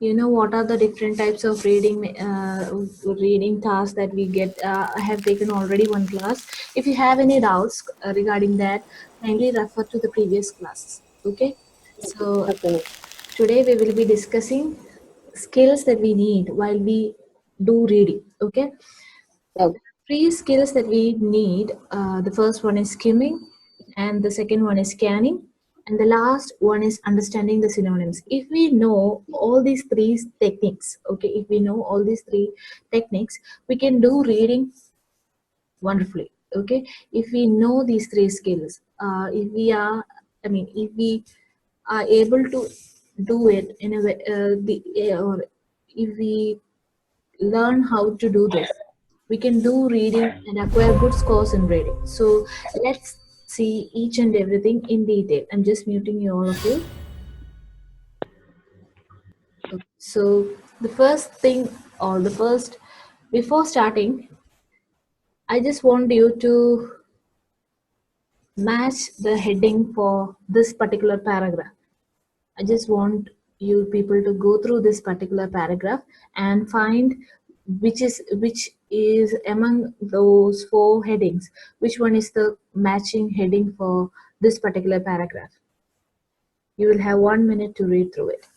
You know what are the different types of reading tasks that we get. I have taken already one class. If you have any doubts regarding that, kindly refer to the previous classes. Okay, so Okay. today we will be discussing skills that we need while we do reading. Okay, Okay. three skills that we need. The first one is skimming, and the second one is scanning, and the last one is understanding the synonyms. If we know all these three techniques, okay, if we know all these three techniques, we can do reading wonderfully. Okay, if we know these three skills, if we are, if we are able to do it in a way, or if we learn how to do this, we can do reading and acquire good scores in reading. So let's see each and everything in detail. I'm just muting you, all of you. Okay. So the first thing, or the first, before starting, I just want you to match the heading for this particular paragraph. I just want you people to go through this particular paragraph and find which is among those four headings, which one is the matching heading for this particular paragraph. You will have 1 minute to read through it.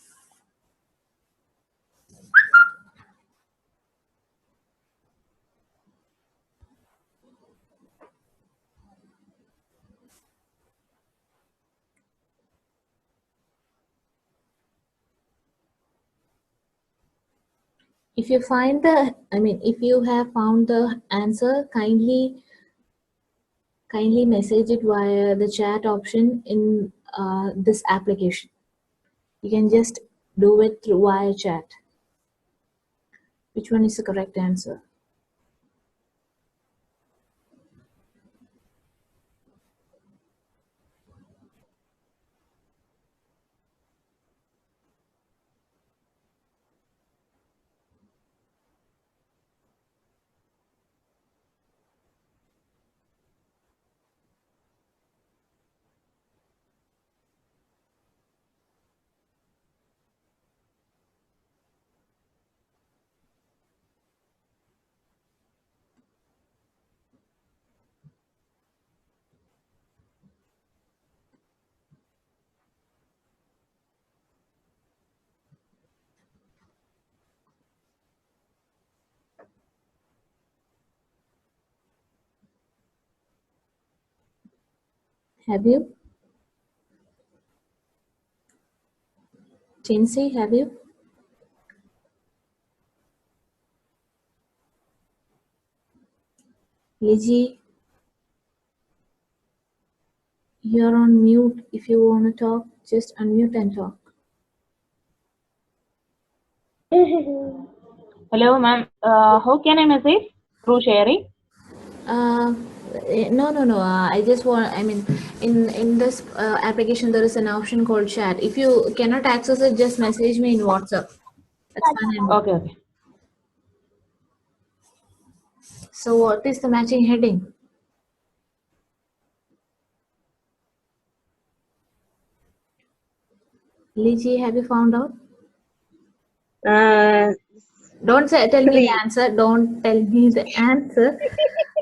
If you find the, if you have found the answer, kindly message it via the chat option in this application. You can just do it through via chat. Which one is the correct answer? Have you? Chinsey, have you? Lizzie, you're on mute. If you want to talk, just unmute and talk. Hello, ma'am. How can I message? Through sharing? Uh, no. I just want. In this application, there is an option called chat. If you cannot access it, just message me in WhatsApp. That's fine. Okay, okay. So, what is the matching heading? Lizzie, have you found out? Don't tell me the answer. Don't tell me the answer.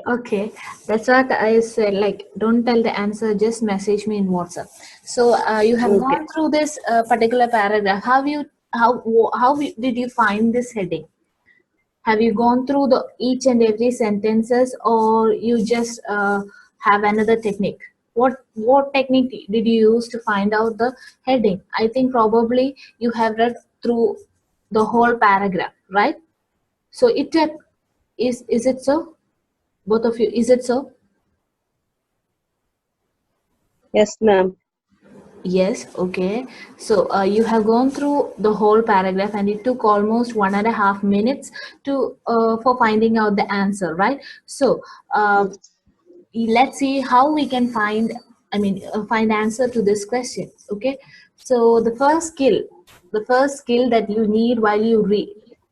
Okay, that's what I said. Like, don't tell the answer. Just message me in WhatsApp. So you have gone through this particular paragraph. Did you find this heading? Have you gone through the each and every sentences, or you just have another technique? What technique did you use to find out the heading? I think probably you have read through the whole paragraph, right? So is it so? Both of you, is it so? Yes, ma'am. Yes, okay. So you have gone through the whole paragraph, and it took almost 1.5 minutes to for finding out the answer, right? So let's see how we can find answer to this question. Okay. So the first skill that you need while you read,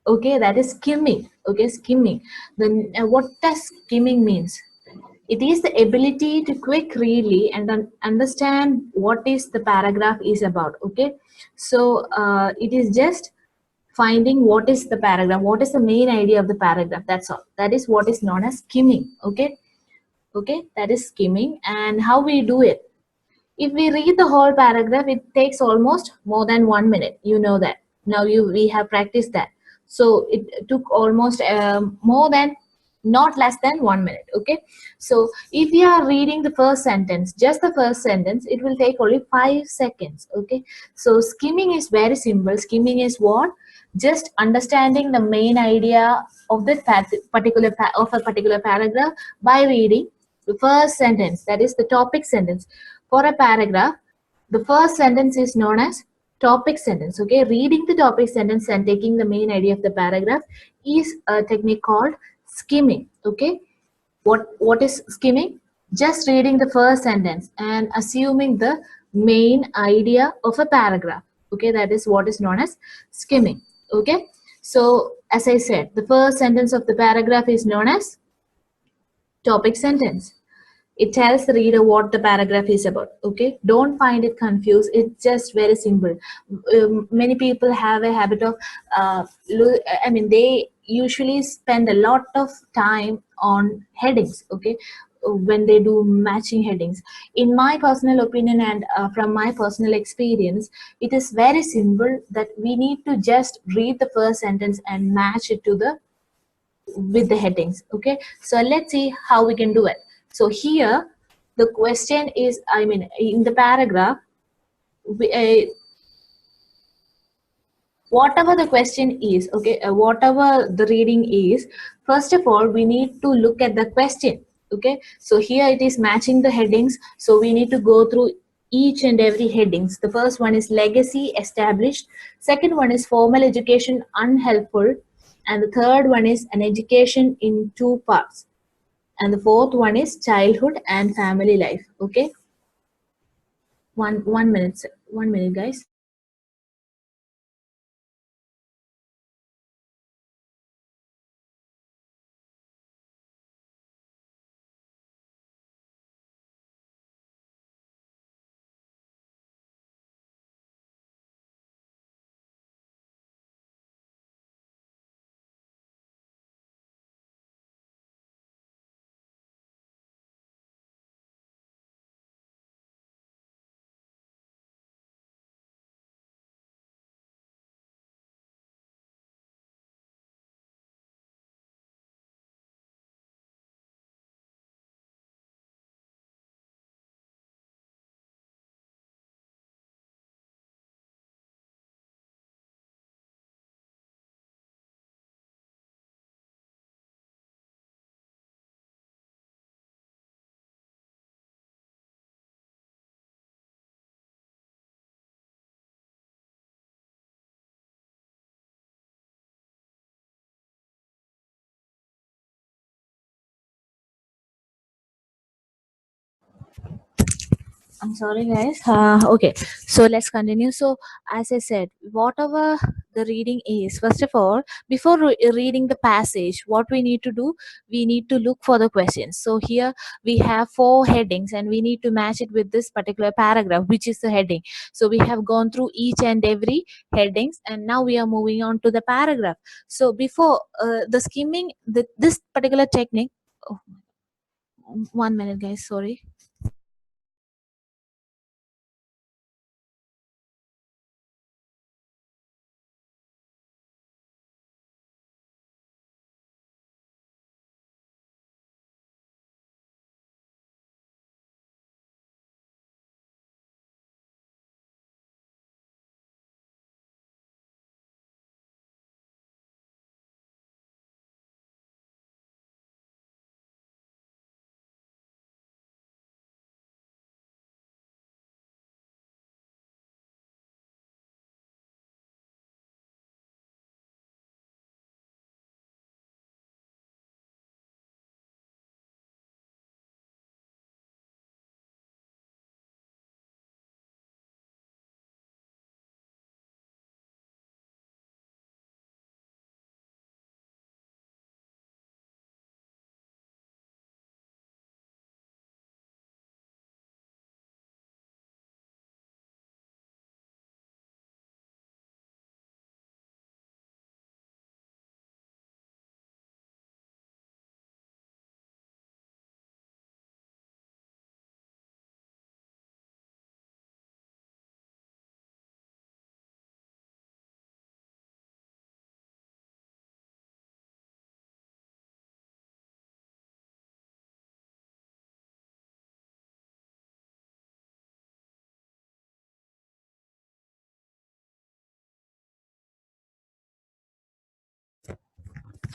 okay, that is skimming. Okay, skimming. Then what does skimming means? It is the ability to quick really and understand what is the paragraph is about. Okay, so it is just finding what is the paragraph, what is the main idea of the paragraph. That's all. That is what is known as skimming. Okay, that is skimming. And how we do it? If we read the whole paragraph, it takes almost more than 1 minute. You know that. Now we have practiced that. So it took almost more than, not less than 1 minute. Okay. So if you are reading the first sentence, just the first sentence, it will take only 5 seconds. Okay. So skimming is very simple. Skimming is what? Just understanding the main idea of the of a particular paragraph by reading the first sentence, that is the topic sentence. For a paragraph, the first sentence is known as topic sentence. Okay, reading the topic sentence and taking the main idea of the paragraph is a technique called skimming. Okay, what is skimming? Just reading the first sentence and assuming the main idea of a paragraph. Okay, that is what is known as skimming. Okay, so as I said, the first sentence of the paragraph is known as topic sentence. It tells the reader what the paragraph is about. Okay, don't find it confused. It's just very simple. Many people have a habit of they usually spend a lot of time on headings. Okay, when they do matching headings. In my personal opinion and from my personal experience, it is very simple, that we need to just read the first sentence and match it to the with the headings. Okay, so let's see how we can do it. So here the question is, in the paragraph, whatever the question is, okay, whatever the reading is, first of all we need to look at the question. Okay, so here it is matching the headings, so we need to go through each and every headings. The first one is legacy established, second one is formal education unhelpful, and the third one is an education in two parts, and the fourth one is childhood and family life. Okay, 1 minute, 1 minute, guys. I'm sorry, guys. Okay, so let's continue. So, as I said, whatever the reading is, first of all, before reading the passage, what we need to do, we need to look for the questions. So, here we have 4 headings, and we need to match it with this particular paragraph, which is the heading. So, we have gone through each and every headings, and now we are moving on to the paragraph. So, before the skimming, this particular technique. Oh, 1 minute, guys. Sorry.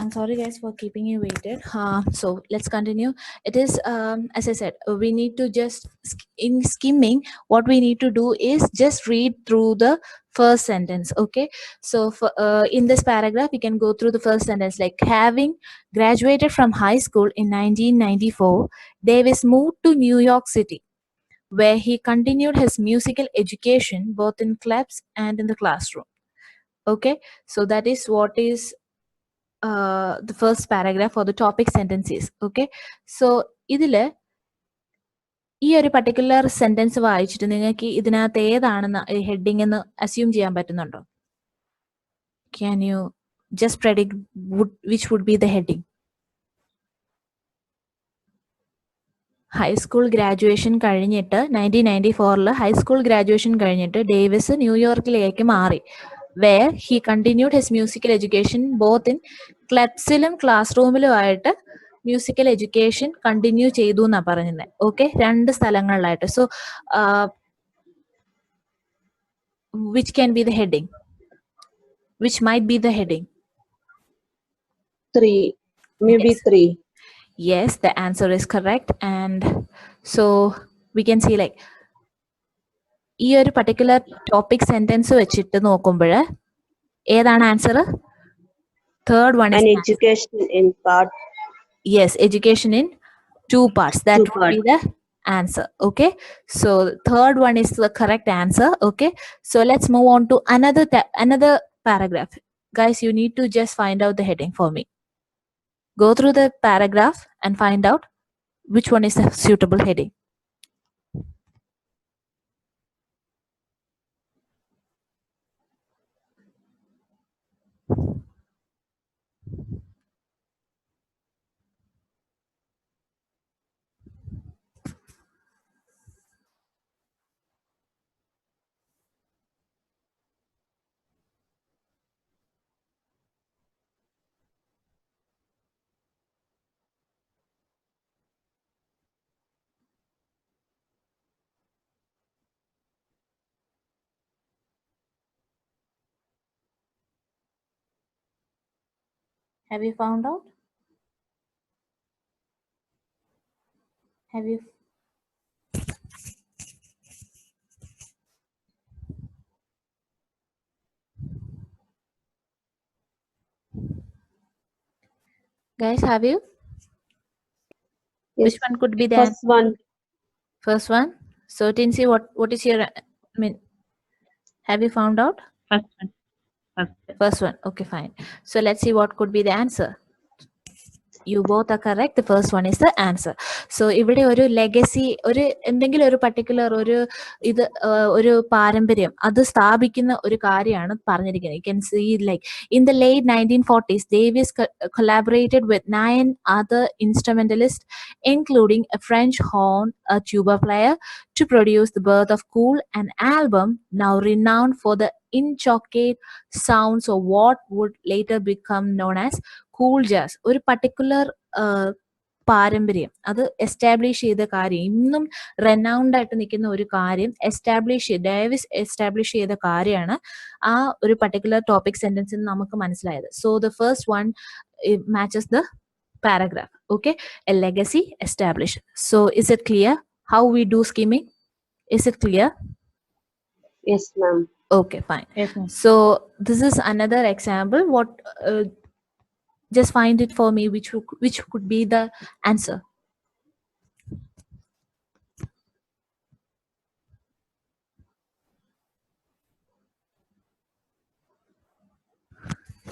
I'm sorry guys for keeping you waited. So let's continue. It is as I said, we need to just in skimming. What we need to do is just read through the first sentence. Okay. So for, in this paragraph, we can go through the first sentence. Like, having graduated from high school in 1994, Davis moved to New York City, where he continued his musical education both in clubs and in the classroom. Okay. So that is what is the first paragraph or the topic sentences. Okay. So ഇതില് ഈ ഒരു particular sentence വായിച്ചിട്ട് നിങ്ങൾക്ക് ഇതിനകത്ത് ഏതാണെന്ന് heading എന്ന് assume ചെയ്യാൻ പറ്റുന്നുണ്ടോ? Can you just predict which would be the heading? High school graduation കഴിഞ്ഞിട്ട് 1994 ഹൈസ്കൂൾ ഗ്രാജുവേഷൻ കഴിഞ്ഞിട്ട് ഡേവിസ് ന്യൂയോർക്കിലേക്ക് മാറി, where he continued his musical education both in ക്ലബ്സിലും class റൂമിലുമായിട്ട് musical education continue ചെയ്തു എന്നാ പറഞ്ഞത്. Okay, 2 സ്ഥലങ്ങളിലായിട്ട്. So which can be the heading? Which might be the heading? 3. Maybe Yes. 3. Yes, the answer is correct. And so we can see like ഈ ഒരു particular topic sentence വെച്ചിട്ട് നോക്കുമ്പോൾ ഏതാണ് answer? Third one is An education in part. Yes, education in 2 parts. That 2 would be the answer. Okay, so third one is the correct answer. Okay, so let's move on to another paragraph. Guys, you need to just find out the heading for me. Go through the paragraph and find out which one is the suitable heading. Have you found out? Have you? Guys, have you? Yes. Which one could be the First one. First one? So Tinsy, what is your, I mean, have you found out? First one. First one. Okay, fine. So let's see what could be the answer. You both are correct. The first one is the answer. So ഇവിടെ ഒരു legacy, ഒരു എന്തെങ്കിലും ഒരു particular ഒരു ഇത് ഒരു പാരമ്പര്യം അത് സ്ഥാപിക്കുന്ന ഒരു കാര്യമാണ് പറഞ്ഞിരിക്കുന്നത്. You can see like in the late 1940s, Davis collaborated with 9 other instrumentalists, including a French horn, a tuba player, to produce the birth of Cool, an album now renowned for the intricate sounds of what would later become known as cool jazz. ഒരു particular പാരമ്പര്യം അത് establish ചെയ്ത കാര്യം, ഇന്നും renowned ആയിട്ട് നിൽക്കുന്ന ഒരു കാര്യം ഡേവിസ് എസ്റ്റാബ്ലിഷ് ചെയ്ത കാര്യമാണ് ആ ഒരു പർട്ടിക്കുലർ ടോപ്പിക് സെന്റൻസിൽ നമുക്ക് മനസ്സിലായത്. So the first one matches the paragraph. Okay, a legacy established. So is it clear how we do skimming? Is it clear? Yes, ma'am. Okay, fine. Yes, ma'am. So this is another example. What just find it for me which could be the answer.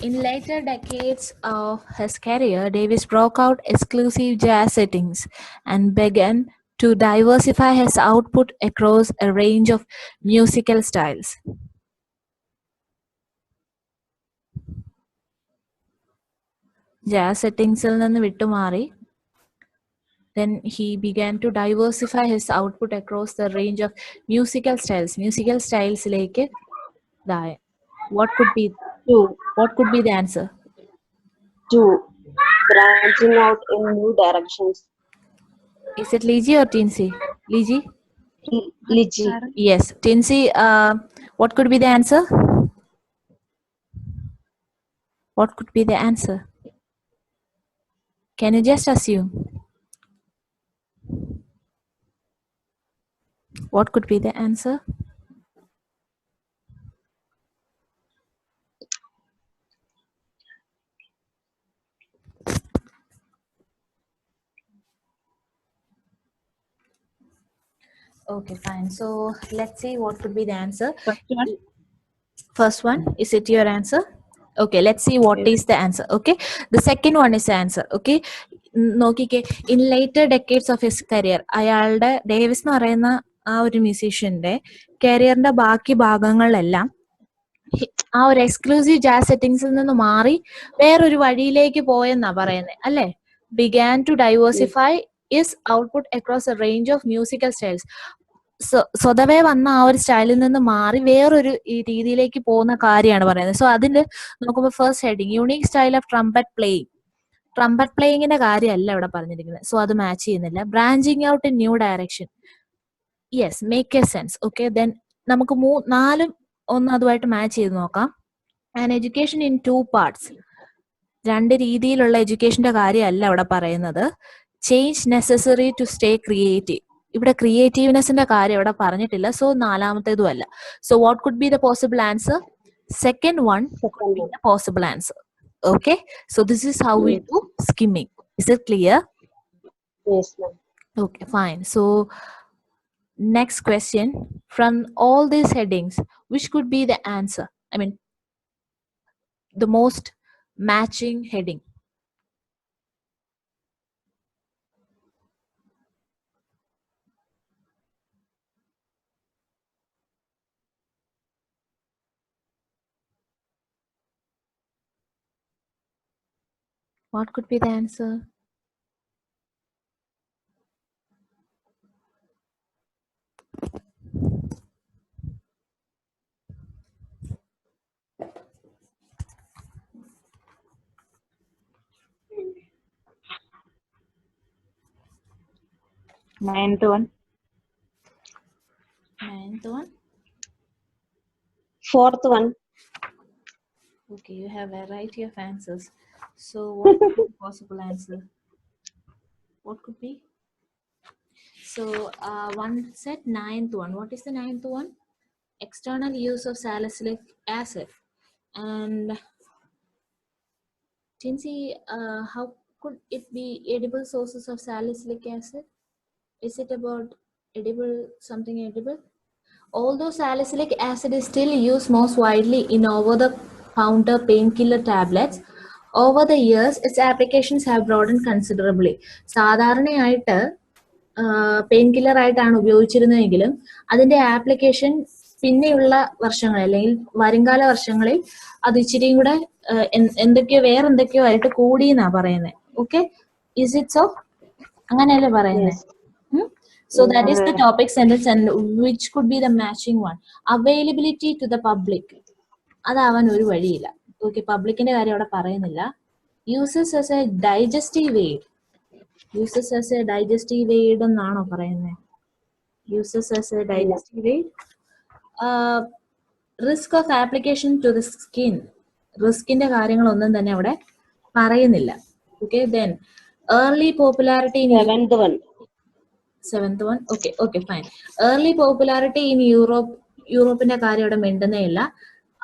In later decades of his career, Davis broke out exclusive jazz settings and began to diversify his output across a range of musical styles. Jazz settings il ninnu vittumari, then he began to diversify his output across the range of musical styles. Musical styles like what could be 2. what could be the answer? 2. Branching out in new directions. Is it Liji or Tinsy? Liji? Liji. Yes. Tinsy, what could be the answer? What could be the answer? Can you just assume? What could be the answer? Okay, fine. So let's see what could be the answer. First one. First one, is it your answer? Okay, let's see what Yes. is the answer. Okay, the second one is the answer. Okay, നോക്കിക്കേ in later decades of his career, അയാളുടെ Davis എന്ന് പറയുന്ന ആ ഒരു മ്യൂസീഷ്യന്റെ കരിയറിന്റെ ബാക്കി ഭാഗങ്ങളിലെല്ലാം ആ ഒരു എക്സ്ക്ലൂസീവ് ജാസ് സെറ്റിംഗ്സിൽ നിന്ന് മാറി വേറൊരു വഴിയിലേക്ക് പോയെന്നാ പറയുന്നത് അല്ലേ? Began to diversify is output across a range of musical styles. സ്വതവേ വന്ന ആ ഒരു സ്റ്റൈലിൽ നിന്ന് മാറി വേറൊരു ഈ രീതിയിലേക്ക് പോകുന്ന കാര്യമാണ് പറയുന്നത്. സോ അതിൽ നോക്കുമ്പോൾ first heading unique style of trumpet playing. Trumpet പ്ലേയിങ്ങിന്റെ കാര്യമല്ല ഇവിടെ പറഞ്ഞിരിക്കുന്നത്. സോ അത് മാച്ച് ചെയ്യുന്നില്ല. Branching out in new direction, yes, make a sense. Okay, then നമുക്ക് നാലും ഒന്ന് അതുമായിട്ട് മാച്ച് ചെയ്ത് നോക്കാം. ആൻഡ് എഡ്യൂക്കേഷൻ ഇൻ 2 പാർട്സ്, 2 രീതിയിലുള്ള എഡ്യൂക്കേഷന്റെ കാര്യമല്ല ഇവിടെ പറയുന്നത്. Change necessary to stay creative, ഇവിടെ ക്രിയേറ്റീവ്നെസിന്റെ കാര്യം ഇവിടെ പറഞ്ഞിട്ടില്ല. സോ നാലാമത്തേതും അല്ല. So what could be the possible answer? Second one could be the possible answer. Okay, so this is how we do skimming. Is it clear? Yes, ma'am. Okay, fine. So next question, from all these headings, which could be the answer? I mean, the most matching heading. What could be the answer? Ninth one. Ninth one. Fourth one. Okay, you have a variety of answers. So what could be the possible answer? What could be? So one said ninth one. What is the ninth one? External use of salicylic acid. And Tinsy, how could it be edible sources of salicylic acid? Is it about edible, something edible? Although salicylic acid is still used most widely in over-the-counter painkiller tablets, over the years its applications have broadened considerably. സാധാരണയായിട്ട് pain killer ആയിട്ടാണ് ഉപയോഗിച്ചിരുന്നതെങ്കിലും അതിന്റെ application പിന്നെയുള്ള വർഷങ്ങളിൽ അല്ലെങ്കിൽ വരുംകാല വർഷങ്ങളിൽ അത് ഇച്ചിരിയും കൂടെ എന്തൊക്കെയോ വേറെന്തൊക്കെയോ ആയിട്ട് കൂടി എന്നാ പറയുന്നത്. Okay, is it so? അങ്ങനെയല്ലേ പറയുന്നത്? So that is the topic sentence, and which could be the matching one. Availability to the public, അതാവാൻ ഒരു വഴിയില്ല. ഓക്കെ, പബ്ലിക്കിന്റെ കാര്യം അവിടെ പറയുന്നില്ല. Uses as a digestive aid, uses as a digestive aid എന്നാണോ പറയുന്നത്? Uses as a digestive aid. Risk of application to the skin, റിസ്കിന്റെ കാര്യങ്ങളൊന്നും തന്നെ അവിടെ പറയുന്നില്ല. Okay, then early popularity in seventh one. Okay, okay, fine. Early popularity in യൂറോപ്പിന്റെ കാര്യം അവിടെ മിണ്ടുന്നേ ഇല്ല.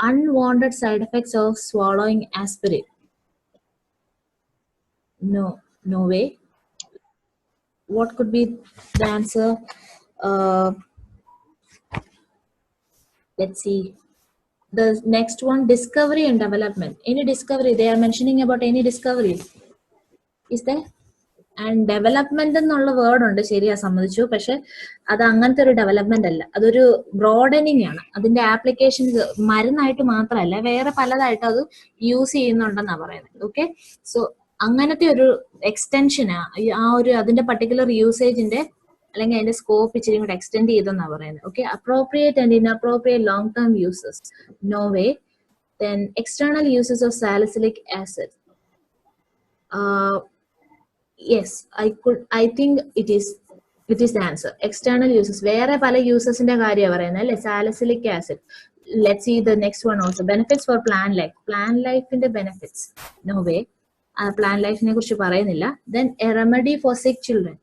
Unwanted side effects of swallowing aspirin. No way. What could be the answer? Let's see. The next one, discovery and development. Any discovery? They are mentioning about any discovery. Is there? And development എന്നുള്ള word ഉണ്ട്, ശരിയാ, സമ്മതിച്ചു. പക്ഷെ അത് അങ്ങനത്തെ ഒരു development അല്ല, അതൊരു ബ്രോഡനിങ് ആണ്. അതിന്റെ ആപ്ലിക്കേഷൻസ് മരുന്നായിട്ട് മാത്രമല്ല വേറെ പലതായിട്ട് അത് യൂസ് ചെയ്യുന്നുണ്ടെന്നാണ് പറയുന്നത്. ഓക്കെ, സോ അങ്ങനത്തെ ഒരു എക്സ്റ്റൻഷനാ ആ ഒരു അതിന്റെ പർട്ടിക്കുലർ യൂസേജിന്റെ അല്ലെങ്കിൽ അതിന്റെ സ്കോപ്പ് ഇച്ചിരി കൂടെ എക്സ്റ്റെൻഡ് ചെയ്തെന്നാണ് പറയുന്നത്. Okay, appropriate and inappropriate long term uses, no way. Then external uses of salicylic acid. Yes, I think it is the answer. External uses, വേറെ പല യൂസസിന്റെ കാര്യമാണ് പറയുന്നത് അല്ലെ, salicylic acid. Let's see the next one also. Benefits for plant life. Plant lifeന്റെ benefits, no way. Plan ലൈഫിനെ കുറിച്ച് പറയുന്നില്ല. Then a remedy for sick children.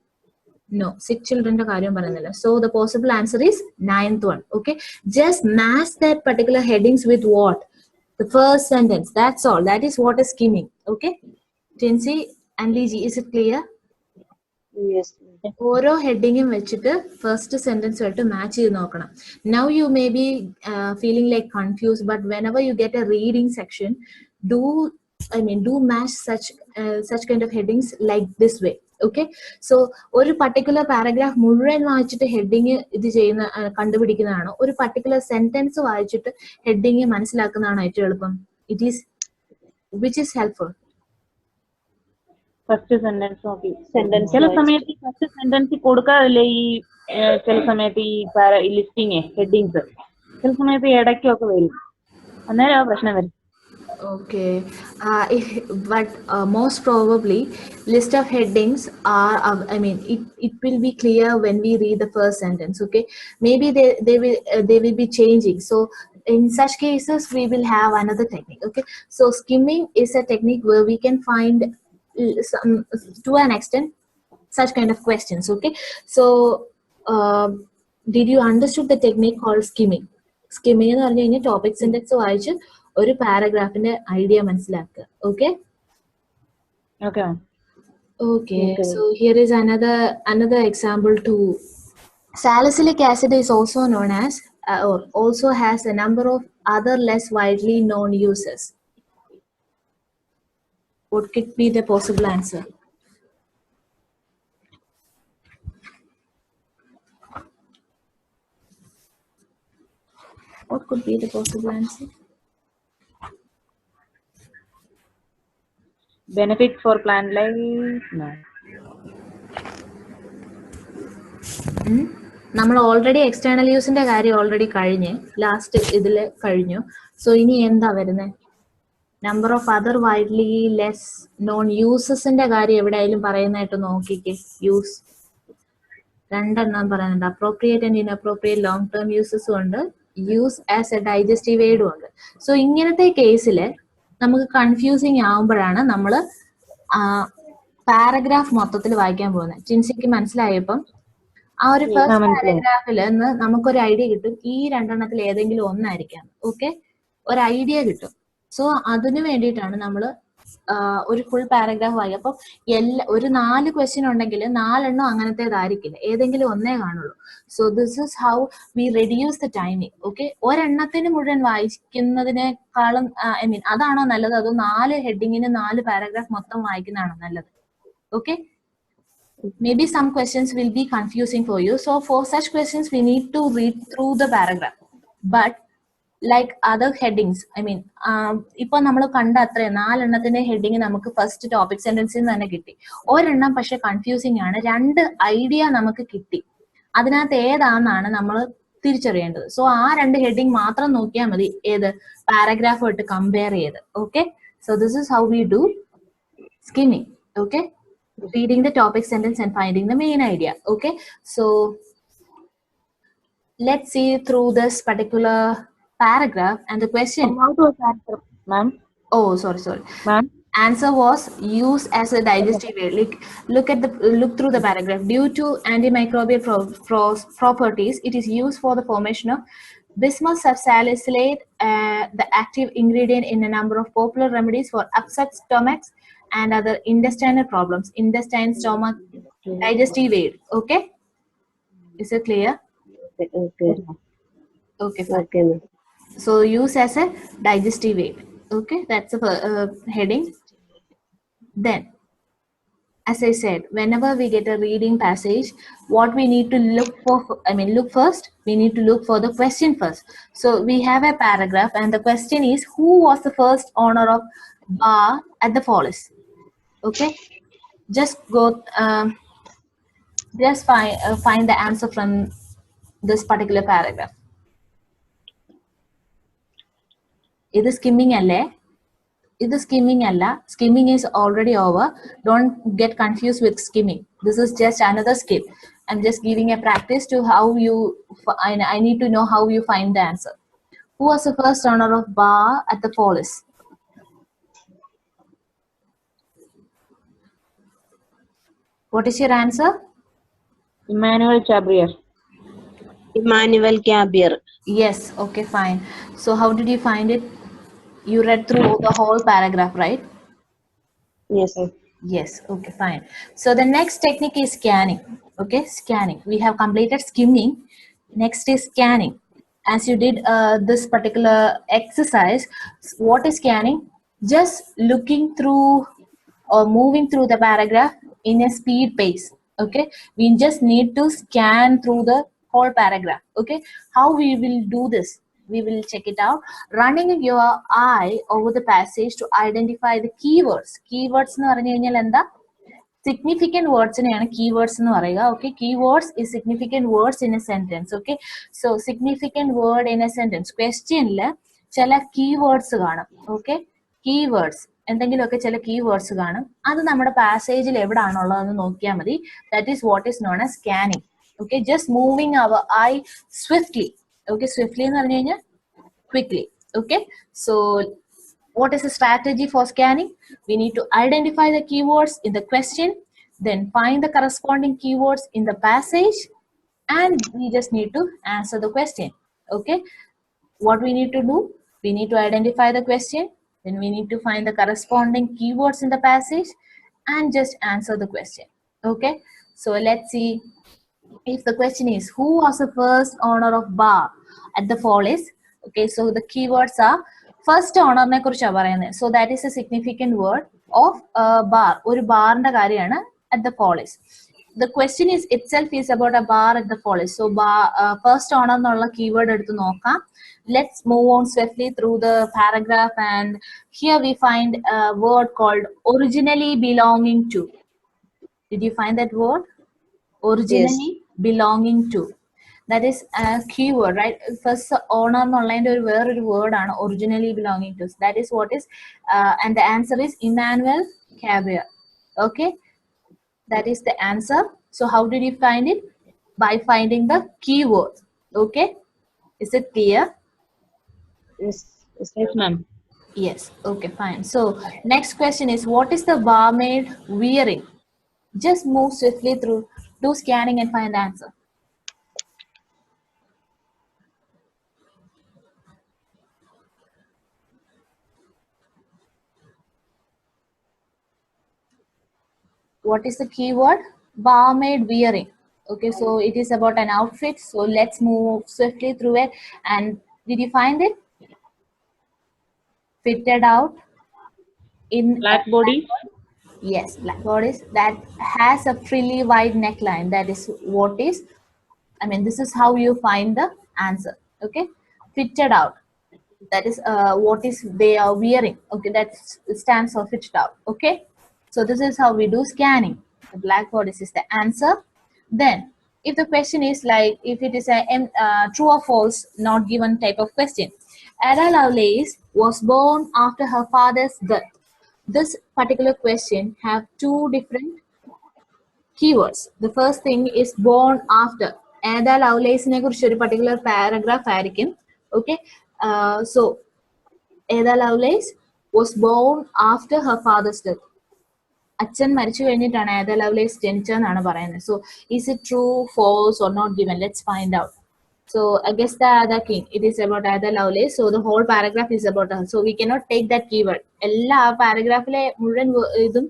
No, sick children കാര്യം പറയുന്നില്ല. So the possible answer is ninth one. Okay, just match that particular headings with what? The first sentence. That's all. That is what is skimming. Okay, Tinsy and Liji, is it clear? Yes, ma'am. ഓരോ ഹെഡിങ്ങും വെച്ചിട്ട് first sentence ആയിട്ട് match ചെയ്ത് നോക്കണം. Now you may be feeling like confuse, but when ever you get A reading section, do match such kind of headings like this way. Okay, so ഒരു particular paragraph മുഴുവൻ വായിച്ചിട്ട് heading ഇത് ചെയ്യുന്ന കണ്ടുപിടിക്കുന്നതാണോ, ഒരു particular sentence വായിച്ചിട്ട് heading മനസ്സിലാക്കുന്നതാണോ ഏറ്റവും എളുപ്പം? It is which is helpful? First sentence നോക്കി Sentence ചില വായിച്ചിട്ട്. സമയത്ത് ഫസ്റ്റ് സെന്റൻസ് കൊടുക്കാറില്ലേ ഈ ചില സമയത്ത് ഈ ലിസ്റ്റിങ് ഹെഡിങ്സ് ചില സമയത്ത് ഇടയ്ക്കൊക്കെ വരും, അന്നേരം ആ പ്രശ്നം വരും. Okay, but most probably list of headings are, it will be clear when we read the first sentence. Okay, maybe they will be changing. So in such cases, we will have another technique. Okay, so skimming is a technique where we can find some, to an extent, such kind of questions. Okay, so did you understood the technique called skimming? Skimming എന്ന് പറഞ്ഞു കഴിഞ്ഞാൽ topic sentence വായിച്ച് ഒരു പാരഗ്രാഫിന്റെ idea മനസ്സിലാക്കുക. Okay okay okay, so here is another example too. Salicylic acid is also known as or also has a number of other less widely known uses. What could be the possible answer? What could be the possible answer? Benefit four plan life. നമ്മൾ already external യൂസിന്റെ കാര്യം already കഴിഞ്ഞ് last ഇതിൽ കഴിഞ്ഞു. So ഇനി എന്താ വരുന്നത്? Number of other widely less known യൂസസിന്റെ കാര്യം എവിടെയായാലും പറയുന്നതായിട്ട് നോക്കിക്കേ. യൂസ് രണ്ടെണ്ണം പറയുന്നുണ്ട്, appropriate and inappropriate long term യൂസസും ഉണ്ട്, യൂസ് ആസ് എ ഡൈജസ്റ്റീവ് എയ്ഡും ഉണ്ട്. സോ ഇങ്ങനത്തെ കേസിൽ നമുക്ക് കൺഫ്യൂസിങ് ആവുമ്പോഴാണ് നമ്മൾ പാരഗ്രാഫ് മൊത്തത്തിൽ വായിക്കാൻ പോകുന്നത്. ജിൻസിക്ക് മനസ്സിലായപ്പം ആ ഒരു ഫസ്റ്റ് പാരഗ്രാഫിൽ നിന്ന് നമുക്കൊരു ഐഡിയ കിട്ടും, ഈ രണ്ടെണ്ണത്തിൽ ഏതെങ്കിലും ഒന്നായിരിക്കാം. ഓക്കെ, ഒരു ഐഡിയ കിട്ടും. സോ അതിനു വേണ്ടിയിട്ടാണ് നമ്മൾ ഒരു ഫുൾ പാരഗ്രാഫ് വായിക്കുക. അപ്പം ഒരു 4 ക്വസ്റ്റ്യൻ ഉണ്ടെങ്കിൽ 4 അങ്ങനത്തേതായിരിക്കില്ല, ഏതെങ്കിലും ഒന്നേ കാണുള്ളൂ. So this is how V reduce the timing. Okay, ഒരെണ്ണത്തിന് മുഴുവൻ വായിക്കുന്നതിനേക്കാളും അതാണോ നല്ലത്, അതോ 4 ഹെഡിങ്ങിന് 4 പാരഗ്രാഫ് മൊത്തം വായിക്കുന്നതാണോ നല്ലത്? Okay, maybe some questions will be confusing for you. So for such questions we need to read through the paragraph. But like other headings, ഇപ്പൊ നമ്മൾ കണ്ട അത്ര 4 എണ്ണത്തിന്റെ ഹെഡിങ് നമുക്ക് ഫസ്റ്റ് ടോപ്പിക് സെന്റൻസിൽ നിന്ന് തന്നെ കിട്ടി. ഒരെണ്ണം പക്ഷെ കൺഫ്യൂസിങ് ആണ്, 2 ഐഡിയ നമുക്ക് കിട്ടി. അതിനകത്ത് ഏതാണെന്നാണ് നമ്മൾ തിരിച്ചറിയേണ്ടത്. സോ ആ 2 ഹെഡിങ് മാത്രം നോക്കിയാൽ മതി, ഏത് പാരഗ്രാഫുമായിട്ട് കമ്പയർ ചെയ്ത്. Okay, so this is how we do skimming. Okay, reading the topic sentence and finding the main idea. Okay, so let's see through this particular paragraph and the question. Ma'am. Oh, sorry. Ma'am. Answer was use as a digestive aid. Like, look through the paragraph. Due to antimicrobial properties, it is used for the formation of bismuth salicylate, the active ingredient in a number of popular remedies for upset stomachs and other intestinal problems. Intestine, stomach, digestive aid. Okay, is it clear? Okay, fine. Okay, ma'am. So use as a digestive aid. Okay, that's a heading. Then, as I said, whenever we get a reading passage, what we need to look for, look first, we need to look for the question first. So we have a paragraph and the question is, who was the first owner of bar at the Falls? Okay, just go, just find the answer from this particular paragraph. Is skimming alle? Is skimming alla? Skimming is already over. Don't get confused with skimming. This is just another skill. I'm just giving a practice to how you, I need to know how you find the answer. Who was the first owner of bar at the Falls? What is your answer? Emmanuel Chabrier. Emmanuel Gabier. Yes, okay, fine. So how did you find it? You read through the whole paragraph, right? Yes. Yes, okay, fine. So the next technique is scanning. Okay, scanning. We have completed skimming. Next is scanning. As you did this particular exercise, what is scanning? Just looking through or moving through the paragraph in a speed pace. Okay, we just need to scan through the whole paragraph. Okay, how we will do this? We will check it out running your eye over the passage to identify the keywords. Keywords എന്ന് പറഞ്ഞു കഴിഞ്ഞാൽ എന്താ? Significant words are keywords. Okay, keywords is significant words in a sentence. Okay, so significant word in a sentence question ചില keywords കാണും. Okay, keywords എന്തെങ്കിലുമൊക്കെ ചില keywords കാണും. അത് നമ്മുടെ പാസേജിൽ എവിടാണുള്ളതെന്ന് നോക്കിയാൽ മതി. That is what is known as scanning. Okay, just moving our eye swiftly. Okay, swiftly എന്ന് പറഞ്ഞു കഴിഞ്ഞാൽ quickly. Okay, so what is the strategy for scanning? We need to identify the keywords in the question, then find the corresponding keywords in the passage, and we just need to answer the question. Okay, what we need to do? We need to identify the question, then we need to find the corresponding keywords in the passage, and just answer the question. Okay, so let's see. If the question is who was the first owner of bar at the fall is, okay, so the keywords are first owner ne kuricha parayunne, so that is a significant word of bar, oru bar ന്റെ കാര്യമാണ് at the fall is. The question is itself is about a bar at the fall is, so bar first owner എന്നുള്ള keyword എടുത്ത് നോക്കാം. Let's move on swiftly through the paragraph, and here we find a word called originally belonging to. Did you find that word? Originally belonging to. That is a keyword, right? First owner എന്നുള്ളതിന്റെ ഒരു വേറൊരു word ആണ് originally belonging to. That is what is and the answer is Emmanuel Cavier. Okay, that is the answer. So how did you find it? By finding the keyword. Okay, is it clear? Yes. Yes, ma'am. Yes, okay, fine. So next question is what is the barmaid wearing? Just move swiftly through, do scanning and find the answer. What is the keyword? Barmaid wearing. Okay, so it is about an outfit. So let's move swiftly through it. And did you find it? Fitted out in Black body. yes, black bodice that has a frilly wide neckline. That is what is, I mean, this is how you find the answer. Okay, fitted out. That is what is they are wearing. Okay, that stands for fitted out. Okay, so this is how we do scanning. The black bodice is the answer. Then if the question is like if it is a true or false not given type of question, Ada Lovelace was born after her father's death. This particular question have two different keywords. The first thing is born after. Ada Lovelace ne kurichu oru particular paragraph aayirikkum. Okay, so Ada Lovelace was born after her father's death. അച്ഛൻ മരിച്ചു കഴിഞ്ഞിട്ടാണ് Ada Lovelace ജനിച്ചതെന്നാണ് പറയുന്നത്. So is it true, false or not given? Let's find out. So Augusta the King, it is about Ada Lovelace. So the whole paragraph is about her. So we cannot take that keyword. എല്ലാ പാരഗ്രാഫിലെ മുഴുവൻ ഇതും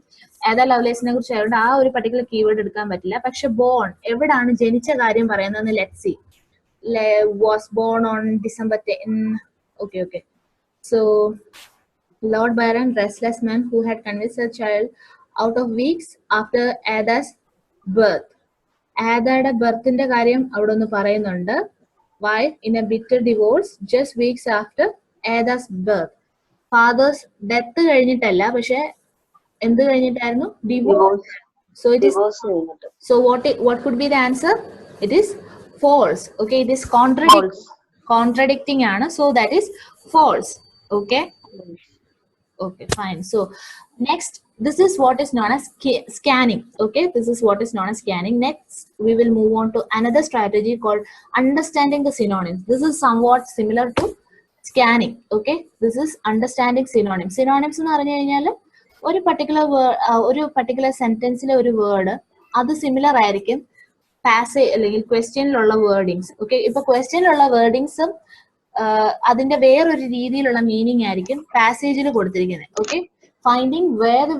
Ada Lovelace നെ കുറിച്ച് ആയതുകൊണ്ട് ആ ഒരു particular keyword എടുക്കാൻ പറ്റില്ല. പക്ഷെ ബോൺ എവിടാണ് ജനിച്ച കാര്യം പറയുന്നതെന്ന് let see. Was born on December 10. Okay. So Lord Byron, restless man who had convinced a child out of weeks after Ada's birth. ആദയുടെ ബർത്തിന്റെ കാര്യം അവിടെ ഒന്ന് പറയുന്നുണ്ട്. Why in a bitter divorce just weeks after Ada's birth. Father's death കഴിഞ്ഞിട്ടല്ല, പക്ഷെ എന്ത് കഴിഞ്ഞിട്ടായിരുന്നു? Divorce. So it is. So what could be the answer? It is false. Okay, it is contradicting aanu. So that is false. Okay. Okay, fine. So next, this is what is known as scanning. Okay, this is what is known as scanning. Next, we will move on to another strategy called understanding the synonyms. This is somewhat similar to scanning. Okay, this is understanding synonyms. Synonyms എന്ന് പറഞ്ഞു കഴിഞ്ഞാൽ ഒരു particular word, ഒരു particular sentenceലെ ഒരു word അത് similar ആയിരിക്കും passage അല്ലെങ്കിൽ ക്വസ്റ്റ്യനിലുള്ള wordings. Okay, ഇപ്പൊ ക്വസ്റ്റ്യനിലുള്ള വേർഡിങ്സും അതിന്റെ വേറൊരു രീതിയിലുള്ള മീനിങ് ആയിരിക്കും പാസേജിൽ കൊടുത്തിരിക്കുന്നത്. Okay, finding where the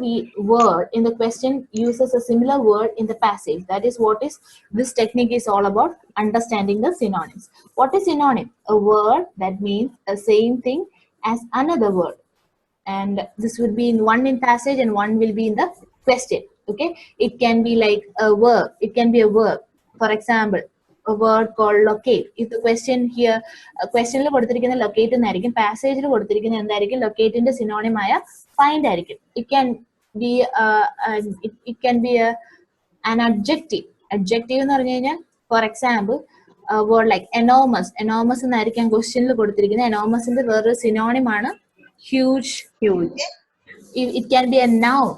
word in the question uses a similar word in the passage. That is what is this technique is all about, understanding the synonyms. What is synonym? A word that means the same thing as another word, and this would be in one in passage and one will be in the question. Okay, it can be like a verb, it can be a verb. For example, a word called locate. If the question here questionil കൊടുത്തിരിക്കുന്ന locate എന്നായിരിക്കും, passageൽ കൊടുത്തിരിക്കുന്ന എന്തായിരിക്കും, locateന്റെ synonym ആയ find ആയിരിക്കും. It can be it can be an adjective. Adjective എന്ന് പറഞ്ഞു കഴിഞ്ഞാൽ, for example, a word like enormous. Enormous എന്നായിരിക്കും ക്വസ്റ്റ്യനിൽ കൊടുത്തിരിക്കുന്നത്. എനോമസിന്റെ വേറൊരു synonym ആണ് huge. Huge. It can be a noun.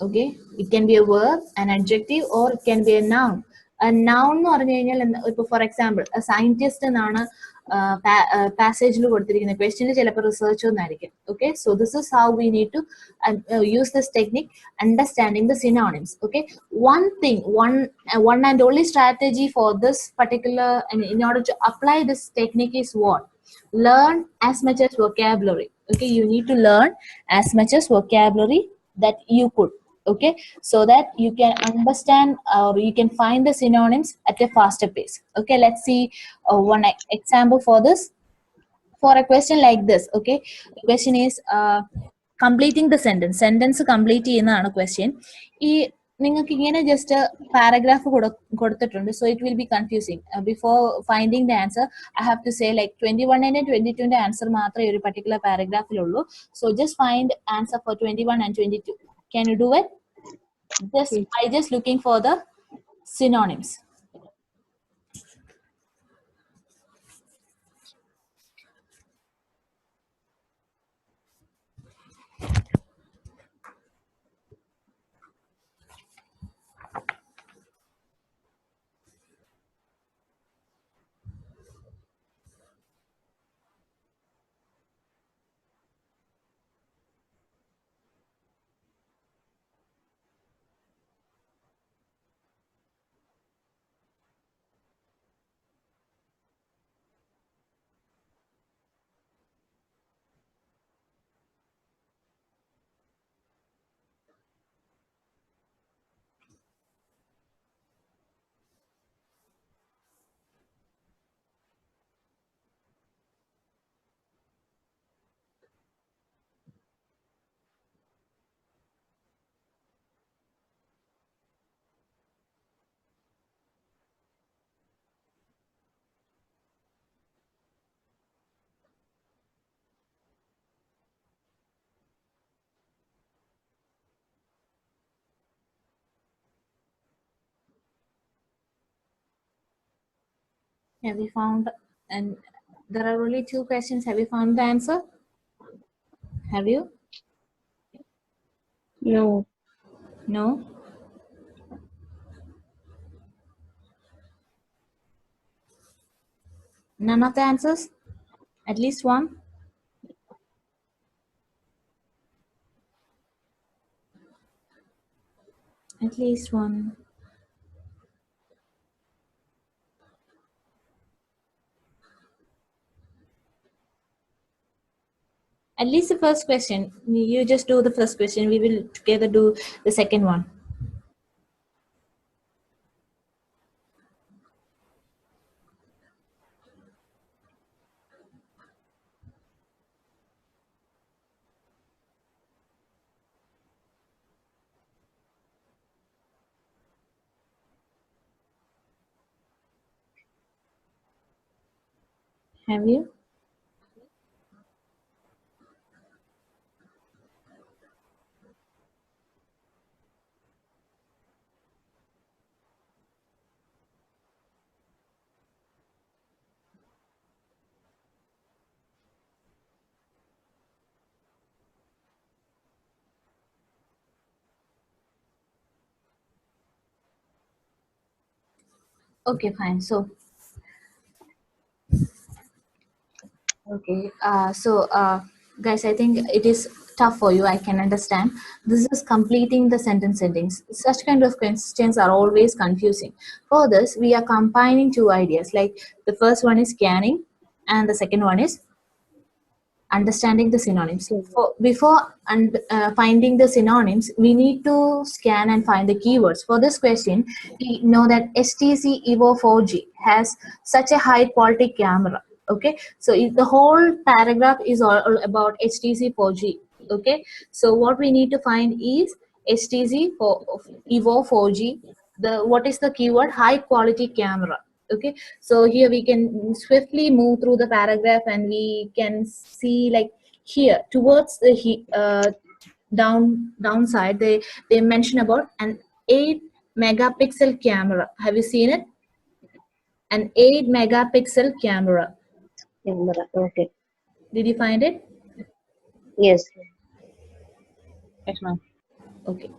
Okay, it can be a verb, an adjective, or it can be a noun. A noun എന്ന് പറഞ്ഞു കഴിഞ്ഞാൽ, ഇപ്പൊ for example a scientist എന്നാണ് പാസേജിൽ കൊടുത്തിരിക്കുന്നത്, ക്വസ്റ്റ്യനിൽ ചിലപ്പോൾ റിസർച്ച് എന്നായിരിക്കും. Okay, so this is how we need to use this technique, understanding the synonyms. Okay, one and only strategy for this particular, in order to apply this technique, is what? Learn as much as vocabulary. Okay, you need to learn as much as vocabulary that you could. Okay, so that you can understand or you can find the synonyms at a faster pace. Okay, let's see one example for this. For a question like this, okay, the question is completing the sentence complete ചെയ്യുന്നതാണ് question. ഈ നിങ്ങൾക്ക് ഇങ്ങനെ just paragraph കൊടുത്തിട്ടുണ്ട്, so it will be confusing. Before finding the answer I have to say like 21 22 answer മാത്രമേ ഒരു particular പാരഗ്രാഫിലുള്ളൂ. So just find answer for 21 and 22. Can you do it? Just by just looking for the synonyms. Have you found, and there are only 2 questions, have you found the answer? Have you? No. No? None of the answers? At least one? At least one. At least the first question. You just do the first question. We will together do the second one. Have you? Okay, fine. So, okay. Guys, I think it is tough for you. I can understand. This is completing the sentence endings. Such kind of questions are always confusing. For this, we are combining two ideas. Like the first one is scanning, and the second one is understanding the synonyms. Before finding the synonyms, we need to scan and find the keywords. For this question, we know that HTC Evo 4G has such a high quality camera. Okay, so the whole paragraph is all about HTC 4G. Okay, so what we need to find is HTC for Evo 4G. The what is the keyword? High quality camera. Okay, so here we can swiftly move through the paragraph and we can see like here towards the downside they mention about an 8 megapixel camera. Have you seen it? An 8 megapixel camera. Camera. Okay. Did you find it? Yes. Yes, ma'am. Okay.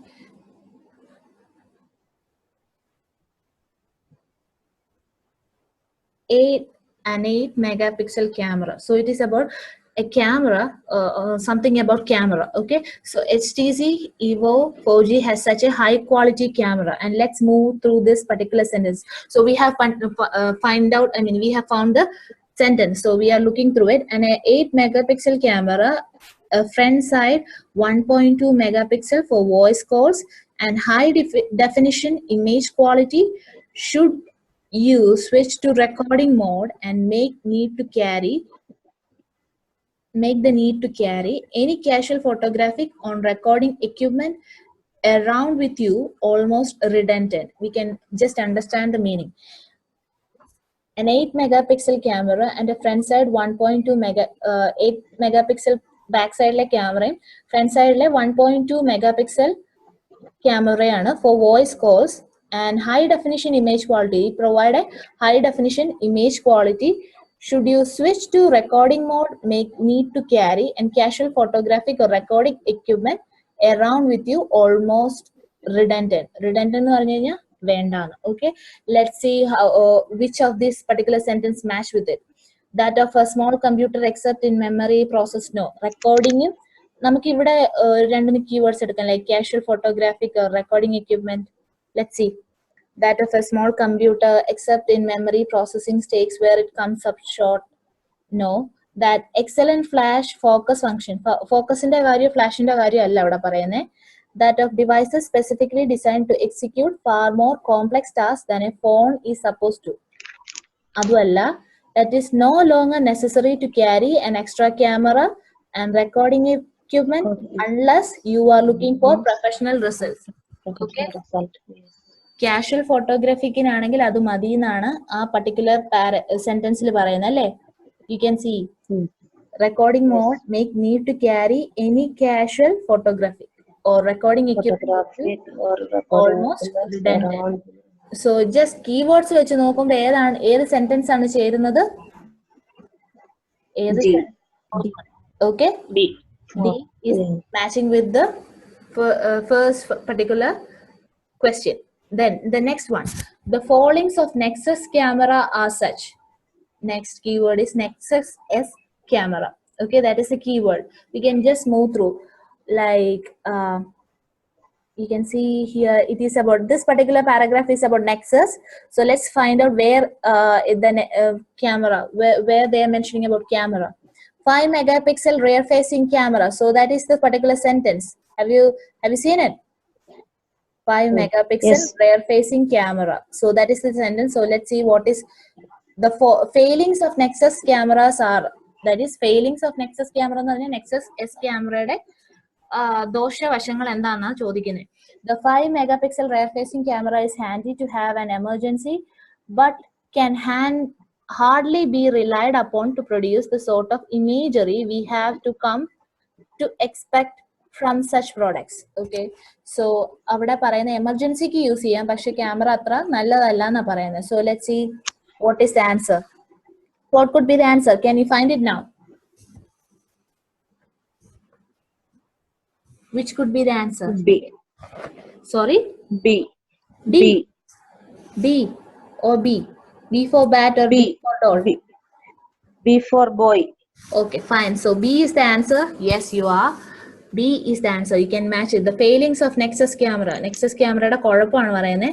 An 8 megapixel camera. So it is about a camera, something about camera. Okay, so HTC Evo 4G has such a high quality camera, and let's move through this particular sentence. So we have find out. I mean, we have found the sentence. So we are looking through it. And a 8 megapixel camera, a front side 1.2 megapixel for voice calls, and high definition image quality. Should you switch to recording mode and make the need to carry any casual photographic on recording equipment around with you almost redundant. We can just understand the meaning. An 8 megapixel camera and a front side 1.2 8 megapixel backside like camera, front side like 1.2 megapixel camera for voice calls and high definition image quality. Provide a high definition image quality. Should you switch to recording mode, make need to carry and casual photographic or recording equipment around with you almost redundant. Redundant എന്ന് പറഞ്ഞു കഴിഞ്ഞാൽ വേണ്ടാന്ന്. Okay, let's see how which of this particular sentence match with it. That of a small computer except in memory process no. Recording നമുക്ക് ഇവിടെ രണ്ട് keywords എടുക്കാം like casual photographic or recording equipment. Let's see. That of a small computer except in memory processing stakes where it comes up short. No. That excellent flash focus function. Focusന്റെ കാര്യം ഫ്ലാഷിന്റെ കാര്യം അല്ല അവിടെ പറയുന്നത്. That of devices specifically designed to execute far more complex tasks than a phone is supposed to. അതുമല്ല. That is no longer necessary to carry an extra camera and recording equipment unless you are looking for professional results. Okay. Casual ഫോട്ടോഗ്രാഫിക്കിനാണെങ്കിൽ അത് മതി എന്നാണ് ആ particular സെന്റൻസിൽ പറയുന്നത് അല്ലേ? You can see recording mode make need to carry any casual photographic or recording equipment almost redundant. So just keywords വെച്ച് നോക്കുമ്പോൾ ഏത് sentence ആണ് ചേരുന്നത്? Okay, D is matching with the first particular question. Then the next one, the fallings of Nexus camera are such. Next keyword is Nexus S camera. Okay, that is a keyword. We can just move through like you can see here it is about this particular paragraph is about Nexus. So let's find out where the camera where they are mentioning about camera. 5 megapixel rear facing camera. So that is the particular sentence. Have you seen it? 5 megapixel rear facing camera. So that is the sentence. So let's see what is the failings of Nexus cameras are. That is failings of Nexus camera എന്ന് പറഞ്ഞാൽ Nexus S ക്യാമറയുടെ ദോഷവശങ്ങൾ എന്താണെന്നാണ് ചോദിക്കുന്നത്. The 5 megapixel rear facing camera is handy to have an emergency, but can hardly be relied upon to produce the sort of imagery we have to come to expect from such products. Okay, so അവിടെ പറയുന്ന എമർജൻസിക്ക് use ചെയ്യാം, പക്ഷെ camera അത്ര നല്ലതല്ല എന്നാ പറയുന്നത്. So let's see what is the answer. What could be the answer? Can you find it now? Which could be the answer? B. Sorry? B. D. B or B? B for bat or B for doll? B for boy. Okay, fine. So B is the answer. Yes, you are. B is the answer. You can match it. The failings of Nexus camera. Nexus camera കുഴപ്പമാണ് പറയുന്നത്.